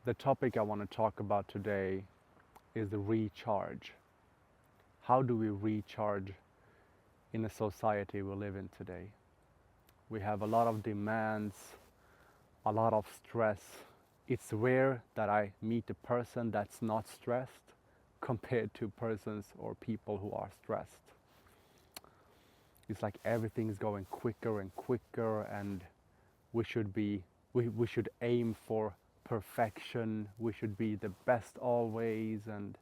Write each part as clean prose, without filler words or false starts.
The topic I want to talk about today is the recharge. How do we recharge in the society we live in today? We have a lot of demands, a lot of stress. It's rare that I meet a person that's not stressed compared to persons or people who are stressed. It's like everything's going quicker and quicker, and we should aim for perfection. We should be the best always, and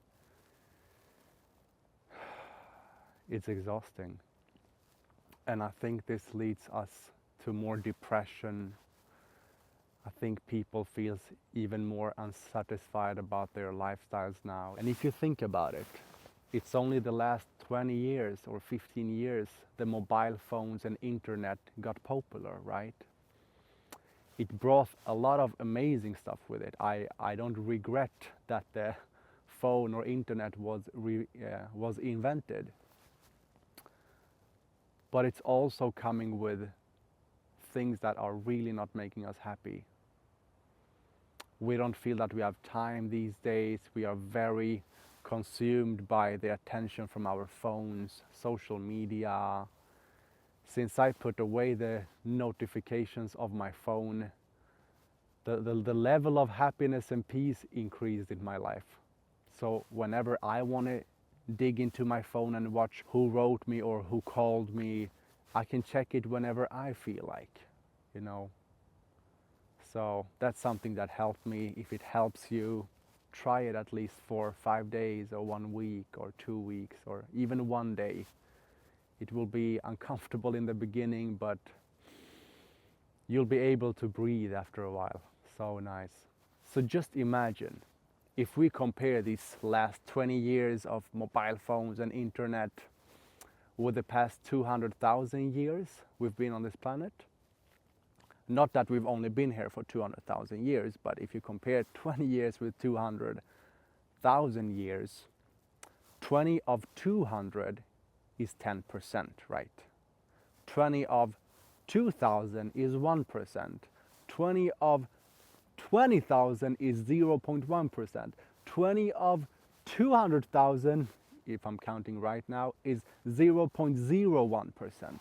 it's exhausting. And I think this leads us to more depression. I think people feel even more unsatisfied about their lifestyles now. And if you think about it, it's only the last 20 years or 15 years the mobile phones and internet got popular, right? It brought a lot of amazing stuff with it. I don't regret that the phone or internet was invented. But it's also coming with things that are really not making us happy. We don't feel that we have time these days. We are very consumed by the attention from our phones, social media. Since I put away the notifications of my phone, the level of happiness and peace increased in my life. So whenever I want to dig into my phone and watch who wrote me or who called me, I can check it whenever I feel like, you know. So that's something that helped me. If it helps you, try it at least for 5 days or 1 week or 2 weeks or even 1 day. It will be uncomfortable in the beginning, but you'll be able to breathe after a while. So nice. So just imagine if we compare these last 20 years of mobile phones and internet with the past 200,000 years we've been on this planet. Not that we've only been here for 200,000 years, but if you compare 20 years with 200,000 years, 20 of 200 is 10%, right? 20 of 2,000 is 1%. 20 of 20,000 is 0.1%. 20 of 200,000, if I'm counting right now, is 0.01%.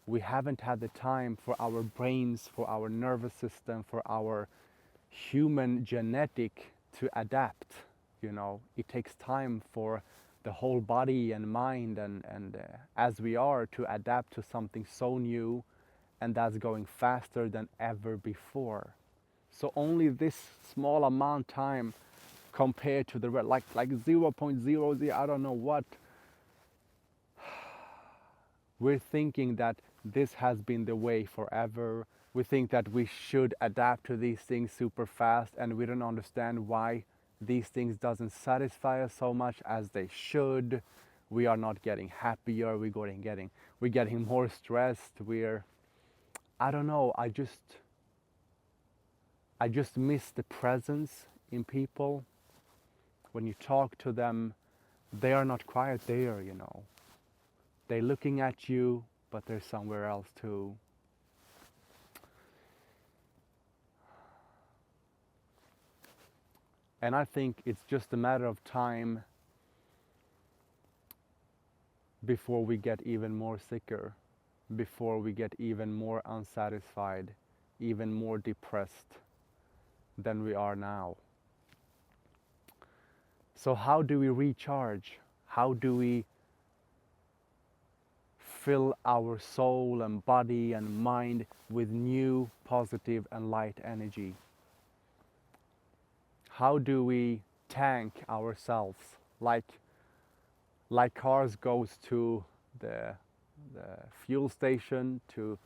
We haven't had the time for our brains, for our nervous system, for our human genetic to adapt. You know, it takes time for the whole body and mind and as we are to adapt to something so new, and that's going faster than ever before. So only this small amount time compared to the like 0.00 I don't know what, we're thinking that this has been the way forever. We think that we should adapt to these things super fast, and we don't understand why these things doesn't satisfy us so much as they should. We are not getting happier, we're getting more stressed. I don't know, I just miss the presence in people. When you talk to them, they are not quiet there, you know. They're looking at you, but they're somewhere else too. And I think it's just a matter of time before we get even more sicker, before we get even more unsatisfied, even more depressed than we are now. So how do we recharge? How do we fill our soul and body and mind with new positive and light energy? How do we tank ourselves like cars goes to the fuel station to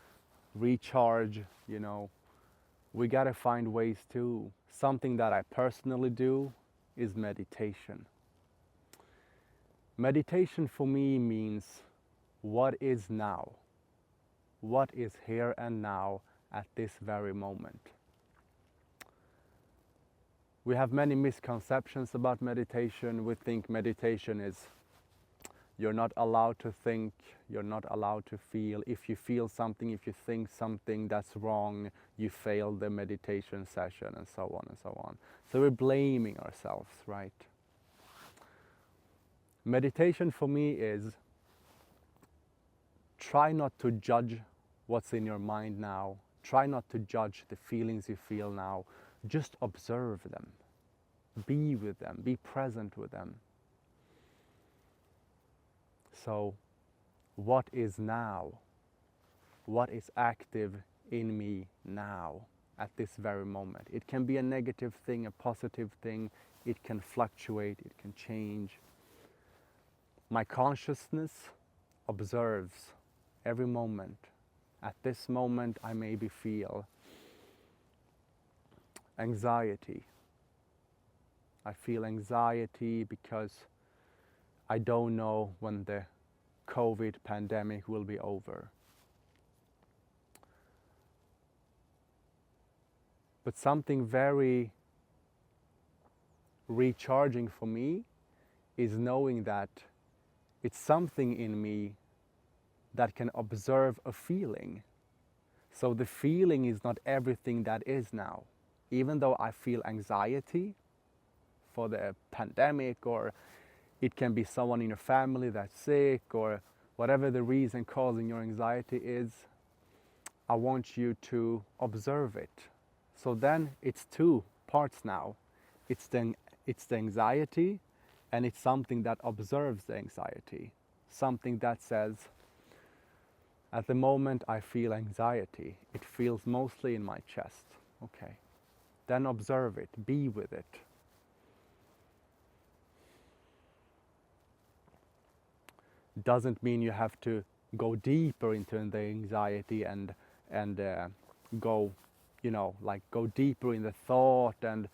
recharge, you know? We gotta find ways too. Something that I personally do is meditation. Meditation for me means what is now? What is here and now at this very moment? We have many misconceptions about meditation. We think meditation is You're not allowed to think, you're not allowed to feel. If you feel something, if you think something that's wrong, you failed the meditation session, and so on and so on. So we're blaming ourselves, right? Meditation for me is try not to judge what's in your mind now. Try not to judge the feelings you feel now. Just observe them. Be with them. Be present with them. So, what is now? What is active in me now, at this very moment? It can be a negative thing, a positive thing. It can fluctuate, it can change. My consciousness observes every moment. At this moment, I maybe feel anxiety. I feel anxiety because I don't know when the COVID pandemic will be over. But something very recharging for me is knowing that it's something in me that can observe a feeling. So the feeling is not everything that is now. Even though I feel anxiety for the pandemic, or it can be someone in your family that's sick, or whatever the reason causing your anxiety is, I want you to observe it. So then it's two parts now. It's the anxiety, and it's something that observes the anxiety. Something that says, at the moment I feel anxiety. It feels mostly in my chest. Okay. Then observe it. Be with it. Doesn't mean you have to go deeper into the anxiety and go, go deeper in the thought and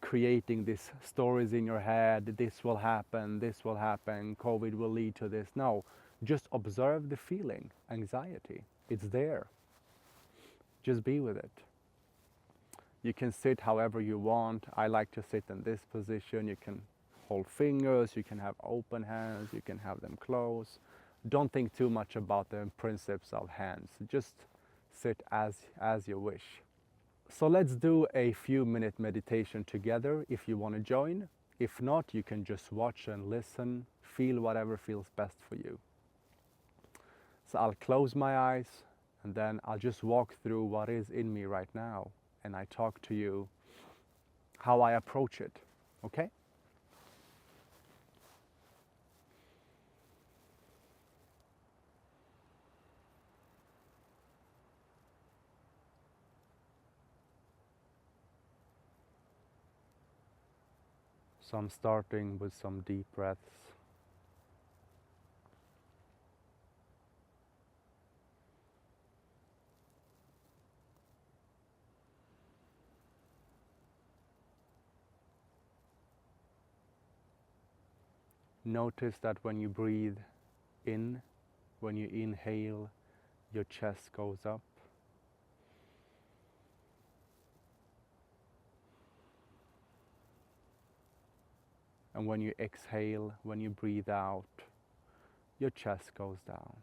creating these stories in your head. This will happen, COVID will lead to this. No, just observe the feeling, anxiety. It's there. Just be with it. You can sit however you want. I like to sit in this position. You can hold fingers, you can have open hands, you can have them closed. Don't think too much about the principles of hands. Just sit as you wish. So let's do a few minute meditation together if you want to join. If not, you can just watch and listen, feel whatever feels best for you. So I'll close my eyes and then I'll just walk through what is in me right now, and I talk to you how I approach it, okay? So I'm starting with some deep breaths. Notice that when you breathe in, when you inhale, your chest goes up. And when you exhale, when you breathe out, your chest goes down.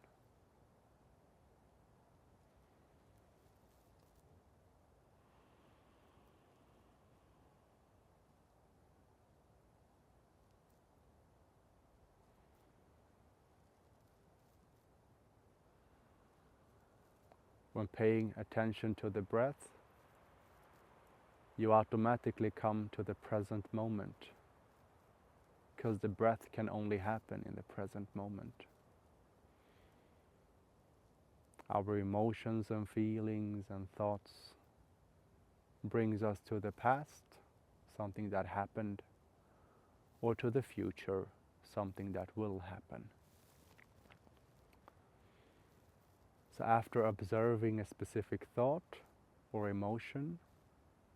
When paying attention to the breath, you automatically come to the present moment, because the breath can only happen in the present moment. Our emotions and feelings and thoughts brings us to the past, something that happened, or to the future, something that will happen. So after observing a specific thought or emotion,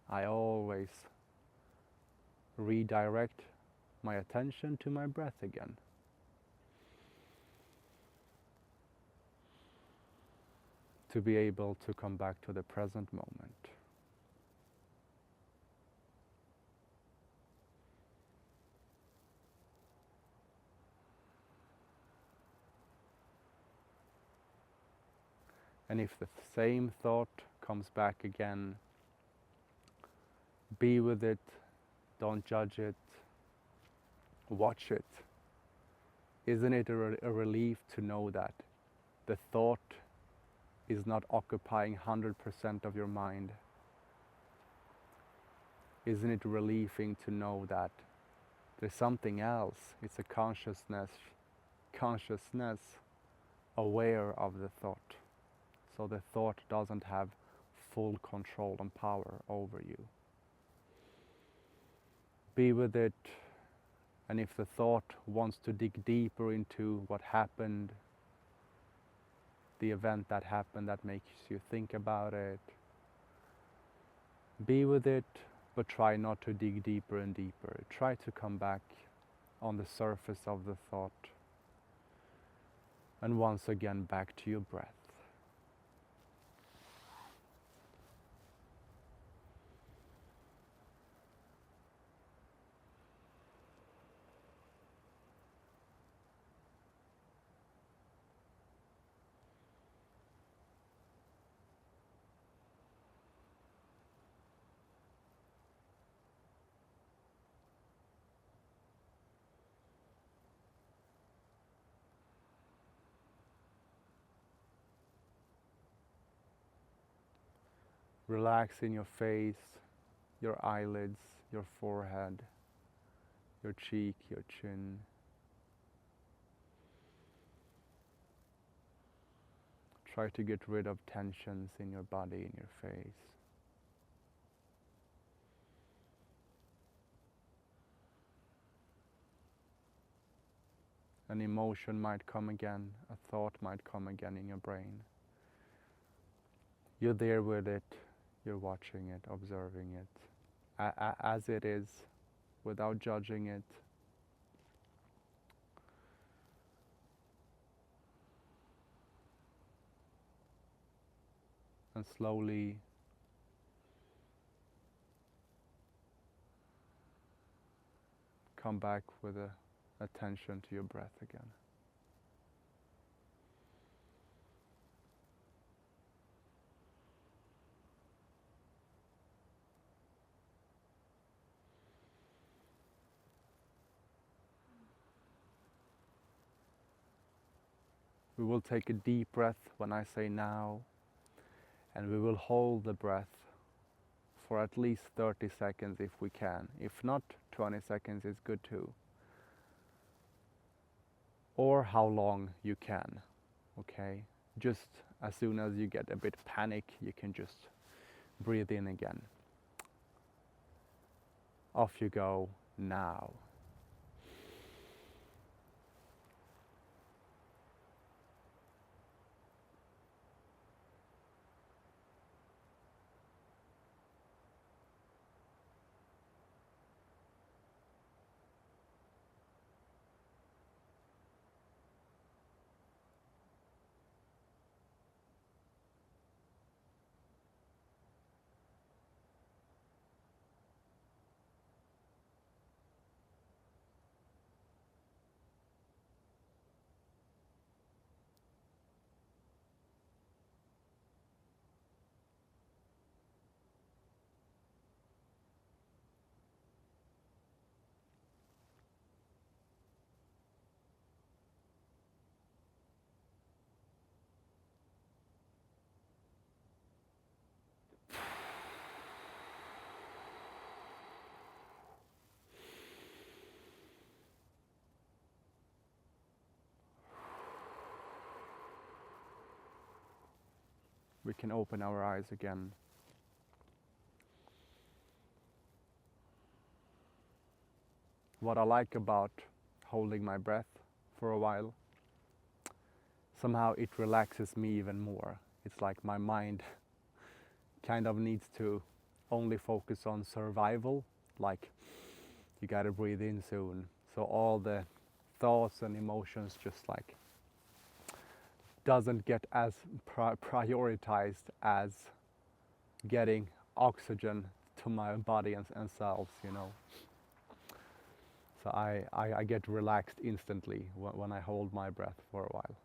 I always redirect my attention to my breath again. To be able to come back to the present moment. And if the same thought comes back again, be with it, don't judge it, watch it. Isn't it a relief to know that the thought is not occupying 100% of your mind? Isn't it relieving to know that there's something else? It's a consciousness aware of the thought. So the thought doesn't have full control and power over you. Be with it, and if the thought wants to dig deeper into what happened, the event that happened that makes you think about it, be with it, but try not to dig deeper and deeper. Try to come back on the surface of the thought, and once again back to your breath. Relax in your face, your eyelids, your forehead, your cheek, your chin. Try to get rid of tensions in your body, in your face. An emotion might come again, a thought might come again in your brain. You're there with it, you're watching it, observing it, as it is, without judging it. And slowly come back with attention to your breath again. We will take a deep breath when I say now, and we will hold the breath for at least 30 seconds if we can. If not, 20 seconds is good too. Or how long you can, okay? Just as soon as you get a bit panic, you can just breathe in again. Off you go now. We can open our eyes again. What I like about holding my breath for a while, somehow it relaxes me even more. It's like my mind kind of needs to only focus on survival, like you gotta breathe in soon. So all the thoughts and emotions just like doesn't get as prioritized as getting oxygen to my body and cells, you know. So I get relaxed instantly when I hold my breath for a while.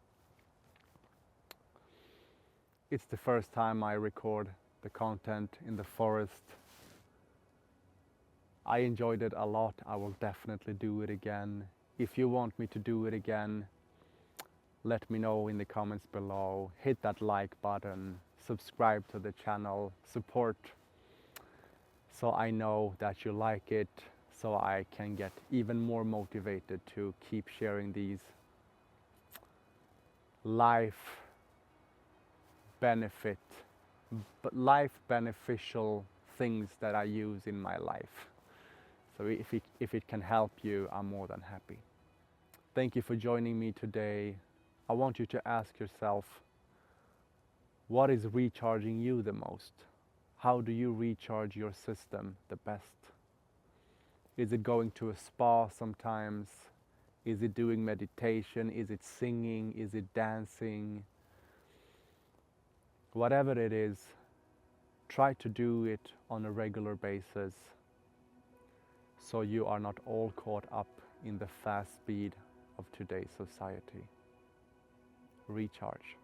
It's the first time I record the content in the forest. I enjoyed it a lot. I will definitely do it again. If you want me to do it again, let me know in the comments below. Hit that like button, subscribe to the channel, support, so I know that you like it, so I can get even more motivated to keep sharing these life life beneficial things that I use in my life. So if it can help you, I'm more than happy. Thank you for joining me today. I want you to ask yourself, what is recharging you the most? How do you recharge your system the best? Is it going to a spa sometimes? Is it doing meditation? Is it singing? Is it dancing? Whatever it is, try to do it on a regular basis so you are not all caught up in the fast speed of today's society. Recharge.